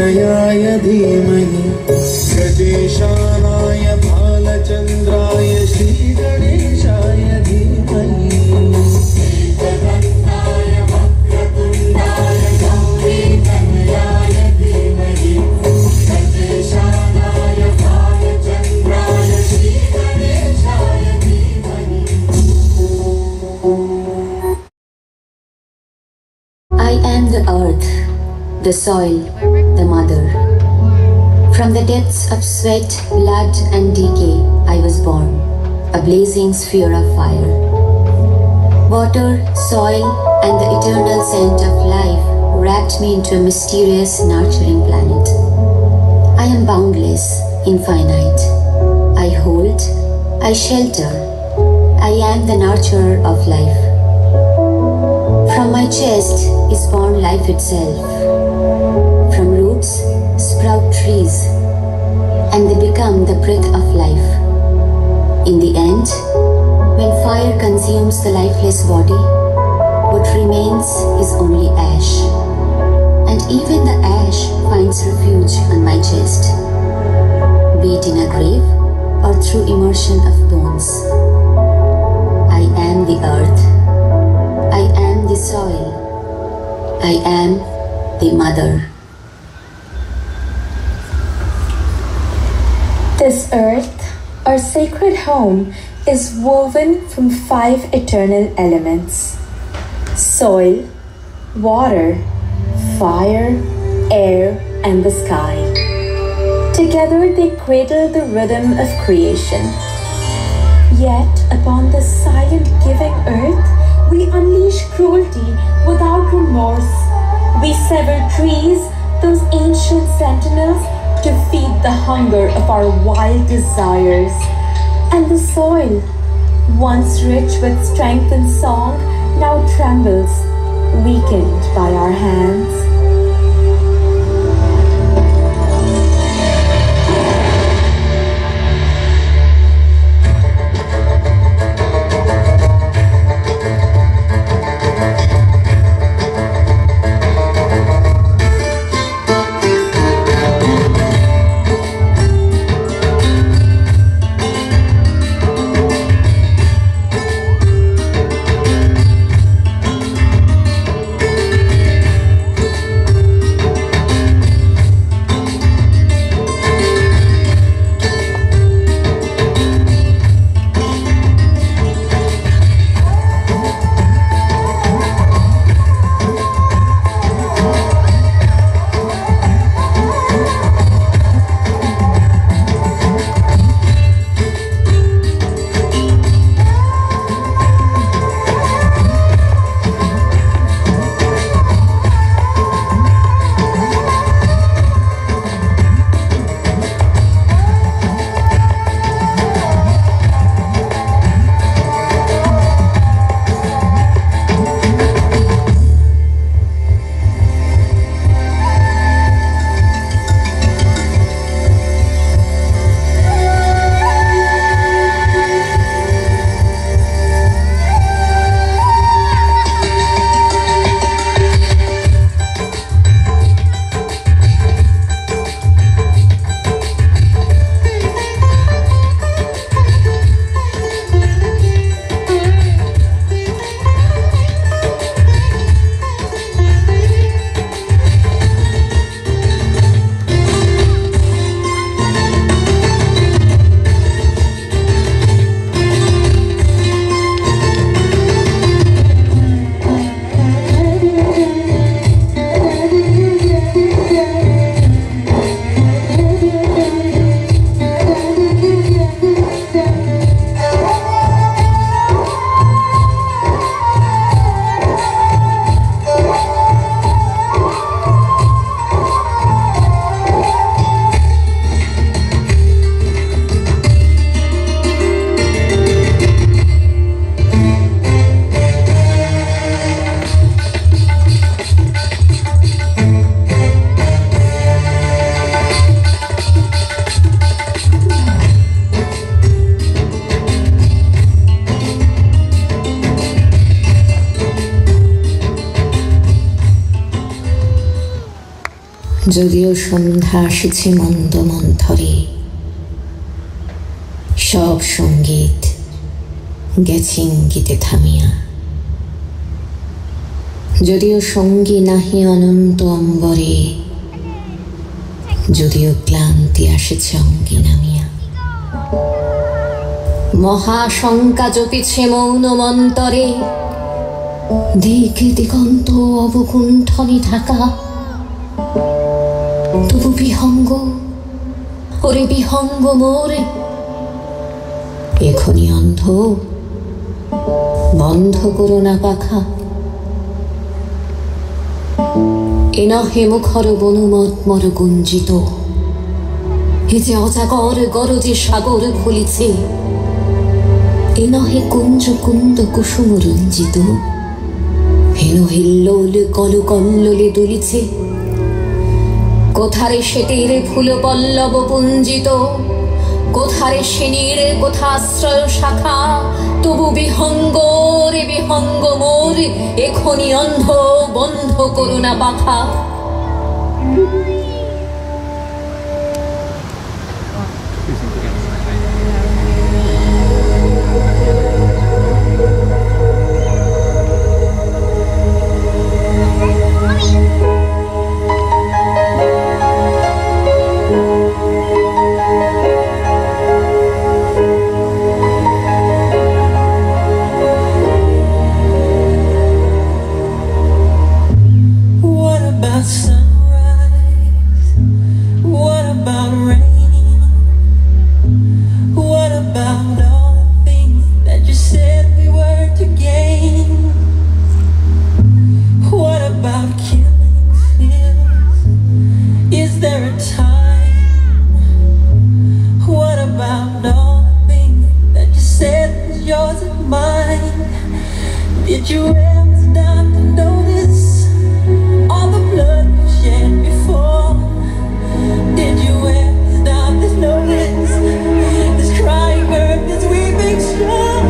तनयाय धीमहि गजेशानाय भालचन्द्राय श्रीगणेशाय धीमहि I am the earth, the soil, the mother. From the depths of sweat, blood and decay, I was born, a blazing sphere of fire. Water, soil and the eternal scent of life wrapped me into a mysterious, nurturing planet. I am boundless, infinite. I hold, I shelter. I am the nurturer of life. From my chest is born life itself. From roots sprout trees, and they become the breath of life. In the end, when fire consumes the lifeless body, what remains is only ash. And even the ash finds refuge on my chest, be it in a grave or through immersion of bones. I am the earth. I am the soil. I am the mother. This earth, our sacred home, is woven from 5 eternal elements: soil, water, fire, air, and the sky. Together they cradle the rhythm of creation. Yet upon this silent giving earth, we unleash cruelty without remorse. We sever trees, those ancient sentinels, to feed the hunger of our wild desires. And the soil, once rich with strength and song, now trembles, weakened by our hands. যদিও সন্ধ্যা আসিছে মন্দ মন্থরে, সব সঙ্গীত গেছে ইঙ্গিতে থামিয়া। যদিও সঙ্গী নাহি অনন্ত অম্বরে, যদিও ক্লান্তি আসিছে অঙ্গে নামিয়া। মহাশঙ্কা জপিছে মৌন মন্তরে, দিক দিগন্ত অবকুণ্ঠনে ঢাকা। তবু বিহঙ্গ, ওরে বিহঙ্গ মোর, এখনি অন্ধ, বন্ধ করো না পাখা। এ নহে মুখর বনুমৎমর গুঞ্জিত, এ যে অজাগর গরজে সাগর খুলিছে। এ নহে কুঞ্জ কুন্দ কুসুম রঞ্জিত, এ নহে লোল কল কল্লোলে দুলিছে। কোথারে সেটির ফুল পল্লব পুঞ্জিত, কোথারে সেনীর কোথাশ্রয় শাখা। তবু বিহঙ্গ রে বিহঙ্গ মোর, এখনি অন্ধ, বন্ধ করুণা পাখা। Did you ever stop to notice all the blood you shed before? Did you ever stop to notice this crying earth, this weeping shore?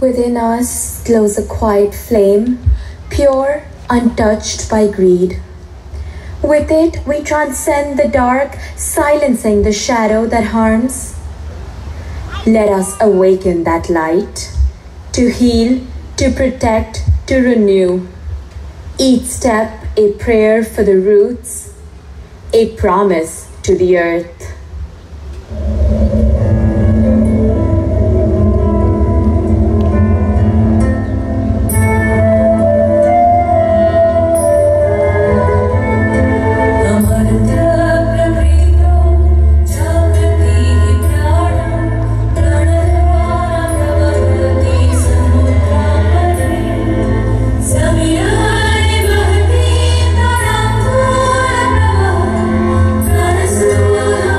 Within us glows a quiet flame, pure, untouched by greed. With it, we transcend the dark, silencing the shadow that harms. Let us awaken that light, to heal, to protect, to renew. Each step a prayer for the roots, a promise to the earth. Sengupta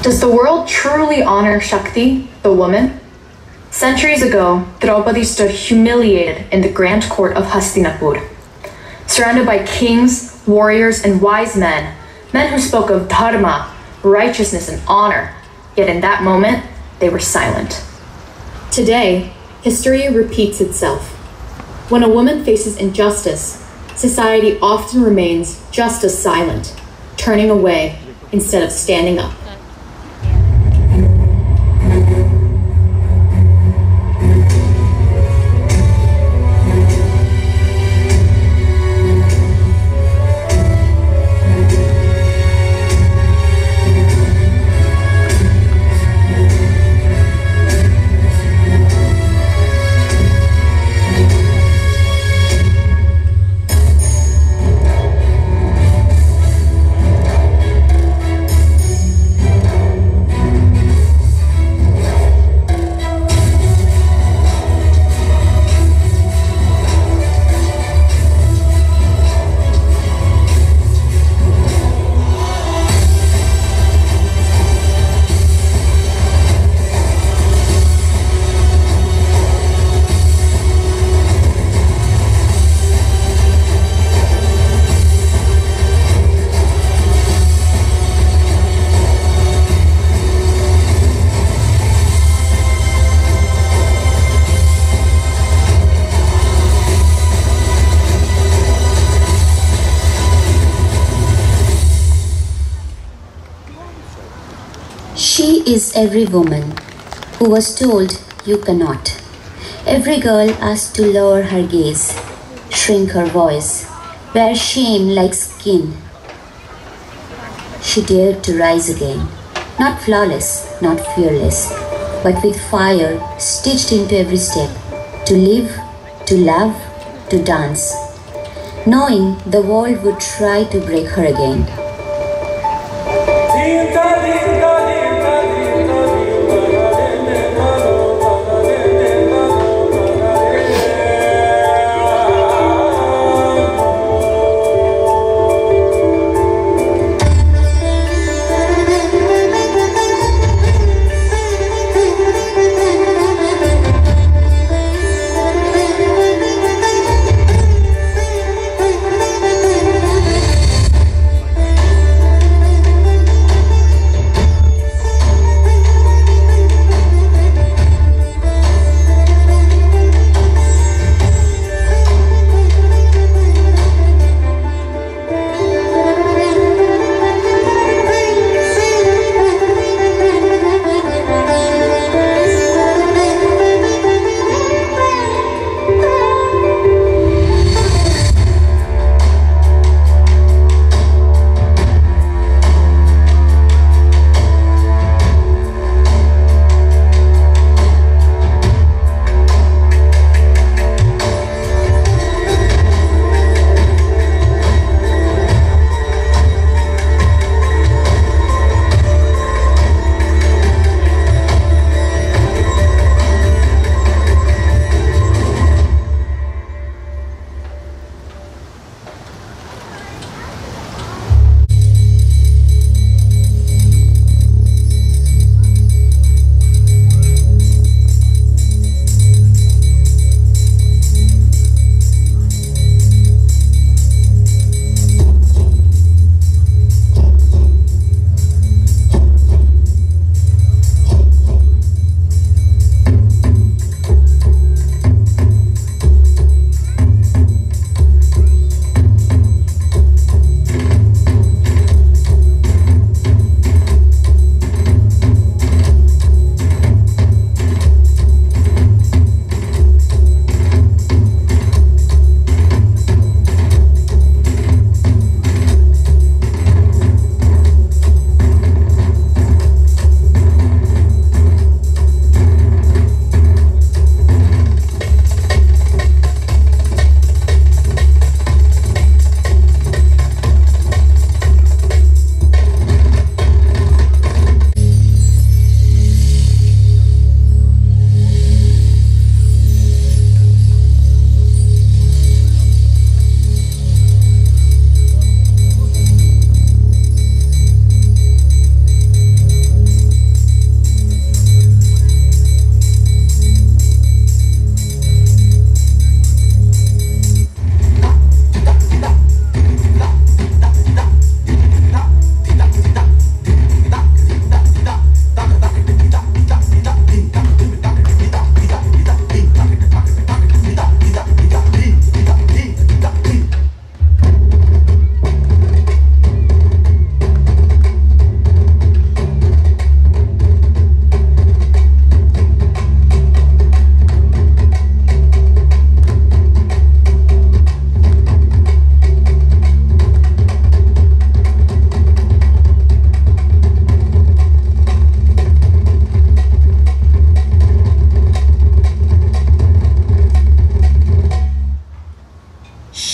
Does the world truly honor Shakti, the woman? Centuries ago, Draupadi stood humiliated in the grand court of Hastinapur, surrounded by kings, warriors, and wise men, men who spoke of dharma, righteousness, and honor, yet in that moment, they were silent. Today, history repeats itself. When a woman faces injustice, society often remains just as silent, turning away instead of standing up. She is every woman who was told you cannot. Every girl asked to lower her gaze, shrink her voice, wear shame like skin. She dared to rise again, not flawless, not fearless, but with fire stitched into every step, to live, to love, to dance, knowing the world would try to break her again.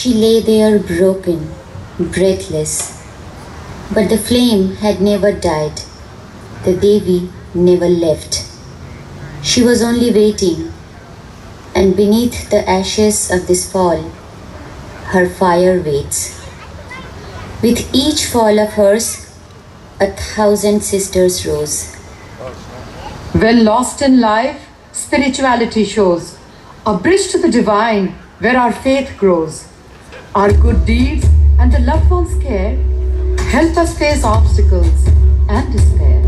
She lay there broken, breathless. But the flame had never died. The Devi never left. She was only waiting, and beneath the ashes of this fall, her fire waits. With each fall of hers, 1,000 sisters rose. When lost in life, spirituality shows a bridge to the divine where our faith grows. Our good deeds and the loved ones' care help us face obstacles and despair.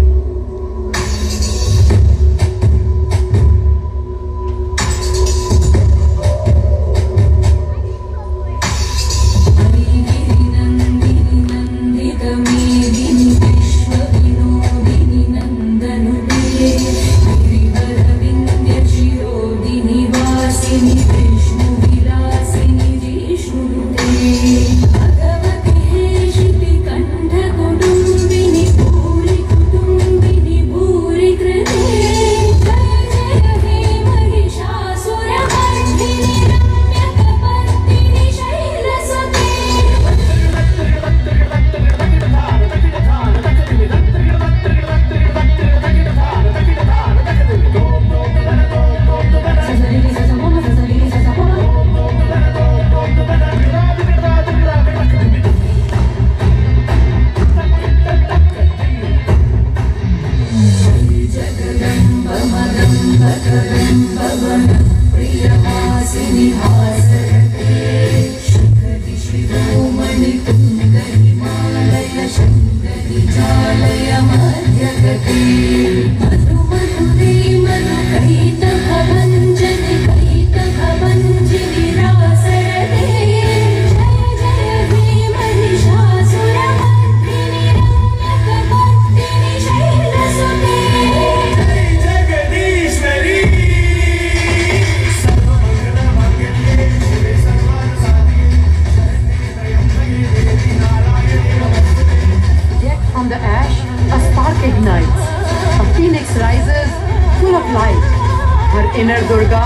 Inner Durga,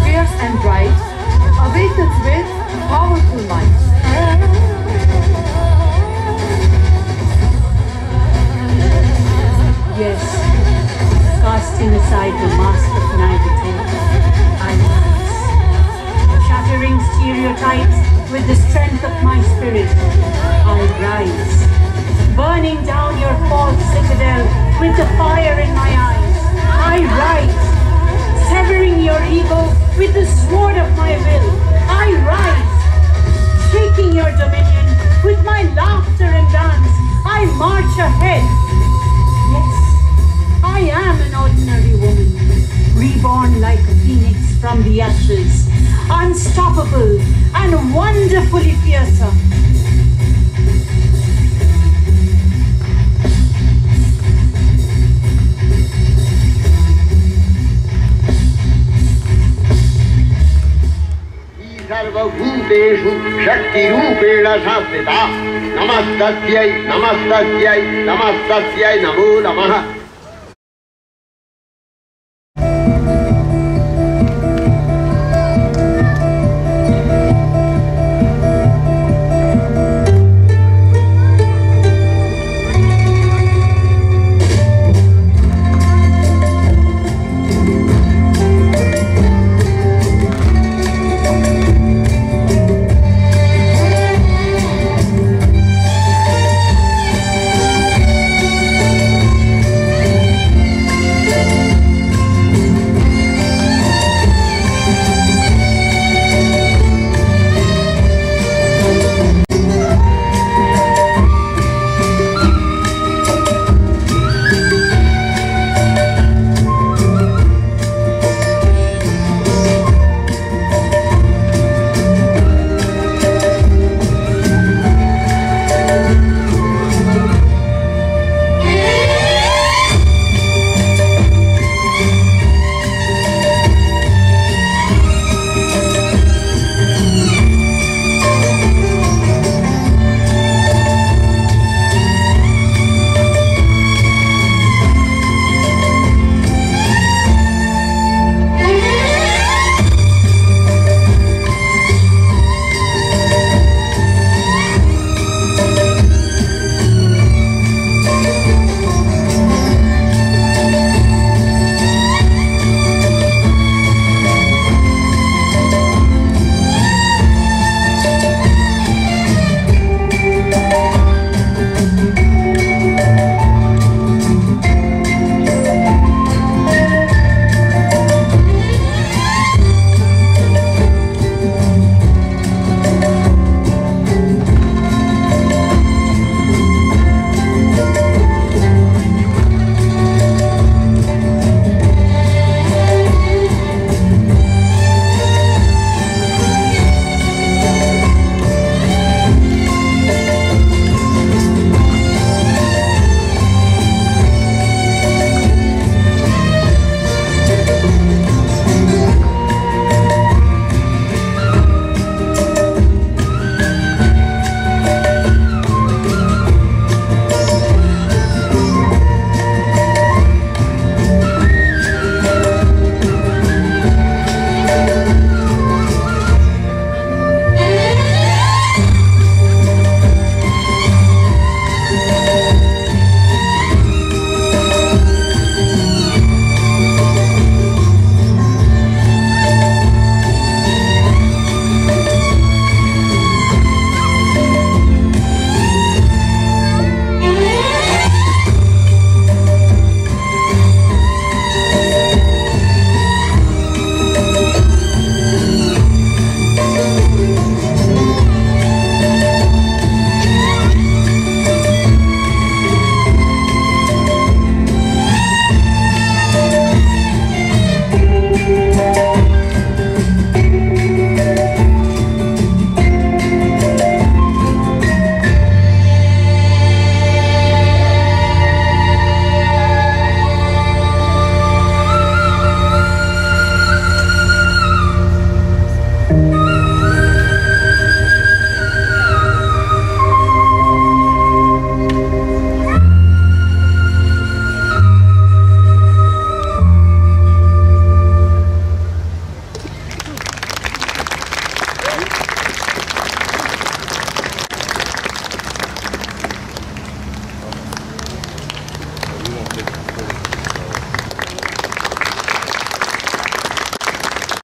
fierce and bright, awakens with powerful might. Yes, casting aside the mask of naivete, I rise, shattering stereotypes with the strength of my spirit. I rise, burning down your false citadel with the fire in my eyes. I rise, severing your ego with the sword of my will. I rise, shaking your dominion with my laughter and dance. I march ahead. Yes, I am an ordinary woman, reborn like a phoenix from the ashes, unstoppable and wonderfully fearsome. सर्वभूतेषु शक्तिरूपेण संस्थिता नमस्तस्यै नमस्तस्यै नमस्तस्यै नमो नमः।